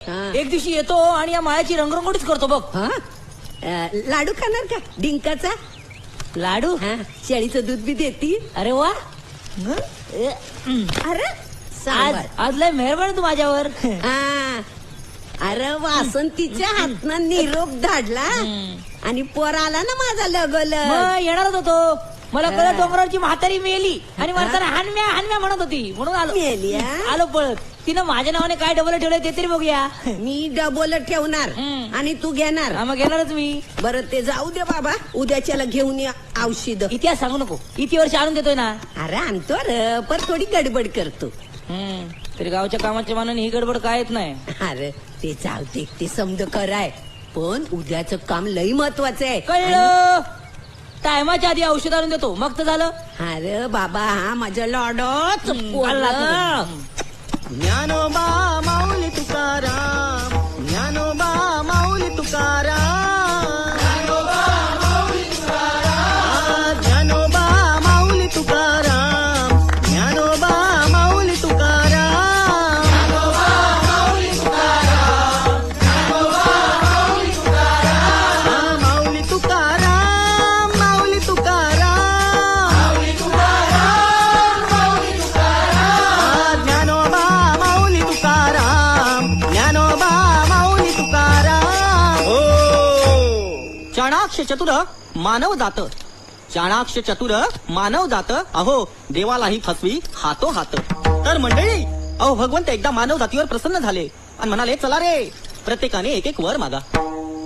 एक दिवशी येतो आणि या माळ्याची रंगरंगोटीच करतो बघ. लाडू खाणार का डिंकाचा? लाडू? शेळीचं दूध बी देती. अरे वा. अरे आज आज लय मेहरबान तू माझ्यावर. अरे वासंतीच्या हातनं निरोप धाडला आणि पोर आला ना माझा लगल. मग येणारच होतो. मला कळत डोंगरावरची म्हातारी मेली आणि म्हणताना हानम्या हानम्या म्हणत होती म्हणून आलो. मेली, आलो पळत. तिनं माझ्या नावाने काय डबल ठेवलंय ते तरी बघूया. मी डबल ठेवणार आणि तू घेणार. मग घेणारच मी. बरं ते जाऊ दे बाबा, उद्याच्याला घेऊन या औषध. इतिहास सांगू नको. इति वर्ष आणून देतोय ना. अरे आणतो र, पर थोडी गडबड करतो. तरी गावच्या कामाच्या मानाने ही गडबड काय येत नाही. अरे ते जाऊ दे, ते समज कराय, पण उद्याचं काम लई महत्वाचं आहे. कळलं. टायमाच्या आधी औषध आणून देतो मग तर झालं. अरे बाबा हा माझ्या लॉडोच ज्ञानोबा माऊली तुकाराम, ज्ञानोबा माऊली तुकाराम, ज्ञानोबा माऊली तुकाराम, ज्ञानोबा माऊली तुकाराम, ज्ञानोबा माऊली तुकाराम, ज्ञानोबा माऊली तुकाराम, ज्ञानोबा माऊली तुकाराम, माऊली तुकाराम, माऊली तुकाराम, माऊली तुकाराम, माऊली तुकाराम, ज्ञानोबा माऊली तुकाराम, ज्ञानोबा माऊली तुकाराम. हो. चाणाक्ष चतुर मानव जात, चाणाक्ष चतुर मानव जात, अहो देवालाही फसवी हातो हात. तर मंडळी, अहो भगवंत एकदा मानव जातीवर प्रसन्न झाले आणि म्हणाले, चला रे प्रत्येकाने एक एक वर मागा.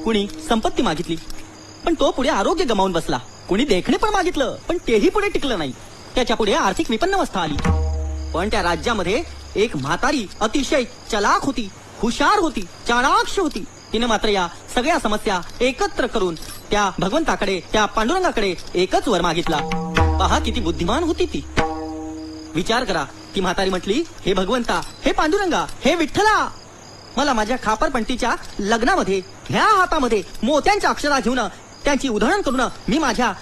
कुणी संपत्ती मागितली पण तो पुढे आरोग्य गमावून बसला. कुणी देखणे पण मागितलं पण तेही पुढे टिकलं नाही. त्याच्या पुढे आर्थिक विपन्नवस्था आली. पण त्या राज्यामध्ये एक म्हातारी अतिशय चलाक होती, हुशार होती, चाणाक्ष होती. तिने मात्र या सगळ्या समस्या एकत्र करून त्या भगवंताकडे, त्या पांडुरंगाकडे एकच वर मागितला. पहा किती बुद्धिमान होती ती. विचार करा, ती म्हातारी म्हटली, हे भगवंता, हे पांडुरंगा, हे विठ्ठला, मला माझ्या खापरपंटीच्या लग्नामध्ये ह्या हातामध्ये मोत्यांच्या अक्षरा घेऊन त्यांची उधळण करून मी माझ्या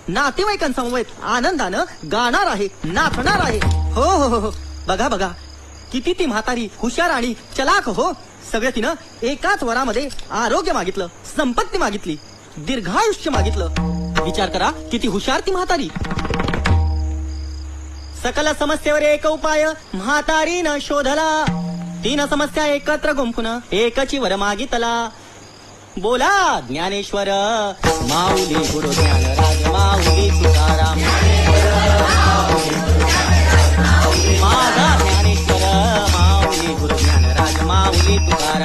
नातेवाईकांसमवेत आनंदानं गाणार आहे, नाचणार आहे. हो हो हो हो. बघा बघा किती ती म्हातारी हुशार आणि चलाक. हो, सगळं तिनं एकाच वरामध्ये आरोग्य मागितलं, संपत्ती मागितली, दीर्घायुष्य मागितलं. विचार करा किती हुशार ती म्हातारी. सकल समस्येवर एक उपाय म्हातारीनं शोधला. 3 समस्या एकत्र गुंफून एकची वर मागितला. बोला ज्ञानेश्वर माऊली गुरु ज्ञानराज माऊली तुकाराम. माझा ज्ञानेश्वर माऊली गुरु ज्ञानराज माऊली तुकाराम.